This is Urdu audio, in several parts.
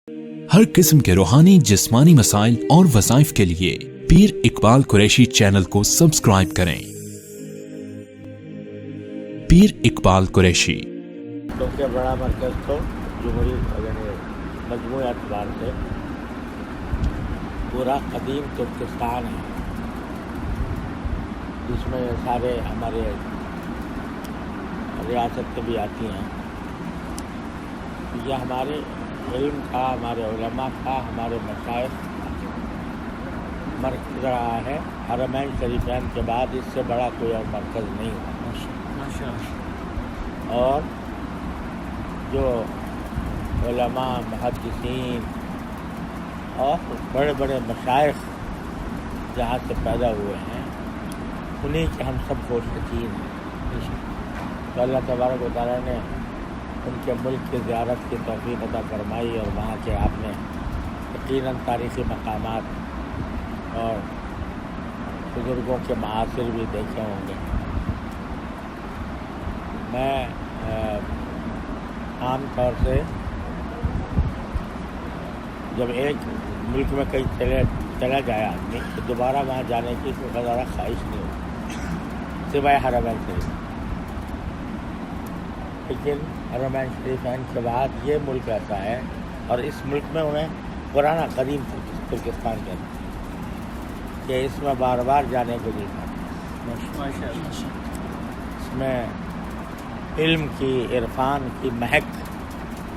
ہر قسم کے روحانی جسمانی مسائل اور وظائف کے لیے پیر اقبال قریشی چینل کو سبسکرائب کریں۔ پیر اقبال قریشی سب سے بڑا مرکز تو جمہوری یعنی مجموعی اعتبار سے پورا قدیم ترکستان ہے، جس میں سارے ہمارے ریاست کے بھی آتی ہیں۔ یہ ہمارے علم کا، ہمارے علماء کا، ہمارے مشائخ مرکز رہا ہے۔ حرمین شریفین کے بعد اس سے بڑا کوئی اور مرکز نہیں ہوا۔ اور جو علماء، محدثین اور بڑے بڑے مشائخ جہاں سے پیدا ہوئے ہیں، انہیں کے ہم سب کو شکین ہیں۔ تو اللہ تبارک و تعالیٰ نے ان کے ملک کی زیارت کی توفیق عطا فرمائی، اور وہاں کے آپ نے یقیناً تاریخی مقامات اور بزرگوں کے معاصر بھی دیکھے ہوں گے۔ میں عام طور سے جب ایک ملک میں کہیں چلا جائے آدمی تو دوبارہ وہاں جانے کی کوئی زیادہ خواہش نہیں ہوتی سوائے حرمین شریف۔ لیکن حرمین شریفین کے بعد یہ ملک ایسا ہے، اور اس ملک میں انہیں پرانا قدیم ترکستان کہتے ہیں، کہ اس میں بار بار جانے کو دل کرتا ہے۔ اس میں علم کی، عرفان کی مہک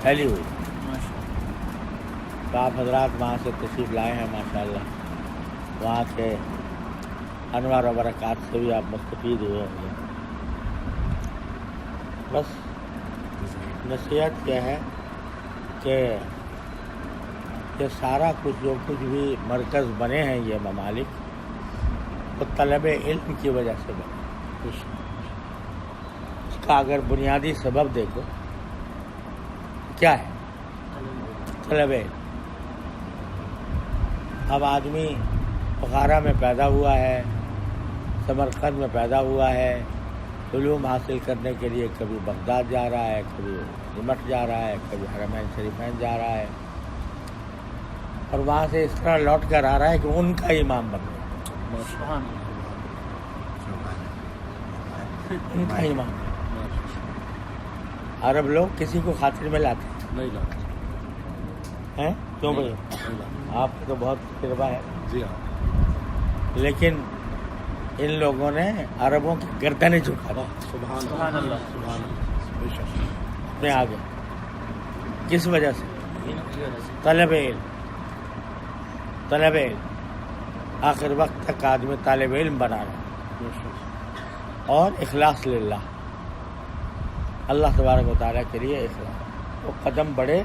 پھیلی ہوئی۔ تو آپ حضرات وہاں سے تشریف لائے ہیں ماشاءاللہ، وہاں کے انوار و برکات سے بھی آپ مستفید ہوئے ہوں گے۔ بس نصیحت یہ ہے کہ یہ سارا کچھ جو کچھ بھی مرکز بنے ہیں یہ ممالک، وہ طلب علم کی وجہ سے بنے۔ اس کا اگر بنیادی سبب دیکھو کیا ہے؟ طلب علم۔ اب آدمی بخارا میں پیدا ہوا ہے، سمرقند میں پیدا ہوا ہے، علوم حاصل کرنے کے لیے کبھی بغداد جا رہا ہے، کبھی دمشق جا رہا ہے، کبھی حرمین شریفین جا رہا ہے، اور وہاں سے اس طرح لوٹ کر آ رہا ہے کہ ان کا امام بن گیا، ان کا امام۔ عرب لوگ کسی کو خاطر میں لاتے نہیں لاتے ہیں، کیوں بھائی؟ آپ کو تو بہت تجربہ ہے۔ جی ہاں، لیکن ان لوگوں نے عربوں کی گردنیں جھکا دی سبحان اللہ، سبحان اللہ، بے شک۔ اپنے آگے۔ کس وجہ سے؟ طلب علم۔ طلب علم آخر وقت تک آدمی طالب علم بنا رہا، اور اخلاص للہ، اللہ تبارک و تعالیٰ کے لیے اخلاص۔ وہ قدم بڑھے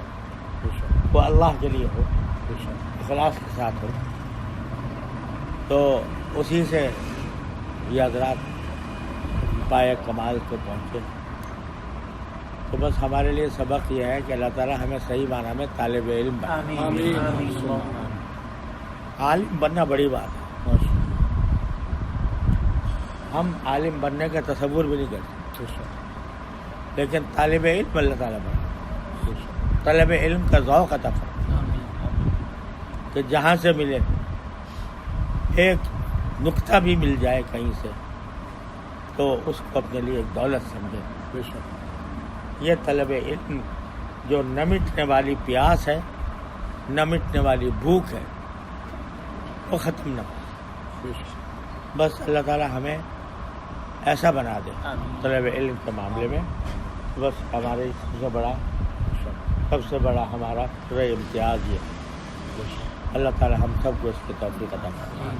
وہ اللہ کے لیے ہو، اخلاص کے ساتھ ہو، تو اسی سے یہ حضرات پائے کمال کو پہنچے۔ تو بس ہمارے لیے سبق یہ ہے کہ اللہ تعالیٰ ہمیں صحیح معنی میں طالب علم بنائے۔ آمین۔ عالم بننا بڑی بات ہے، ہم عالم بننے کا تصور بھی نہیں کرتے، لیکن طالب علم اللہ تعالیٰ بنا، طلب علم کا ذوق عطا فرمائے کہ جہاں سے ملے ایک نقطہ بھی مل جائے کہیں سے تو اس کو اپنے لیے ایک دولت سمجھے۔ بے شک۔ یہ طلب علم جو نہ مٹنے والی پیاس ہے، نہ مٹنے والی بھوک ہے، وہ ختم نہ ہو۔ بے شک۔ بس اللہ تعالیٰ ہمیں ایسا بنا دے طلب علم کے معاملے میں۔ بس ہمارے سب سے بڑا ہمارا پورا امتیاز یہ ہے۔ اللہ تعالیٰ ہم سب کو اس کی توفیق عطا فرمائے۔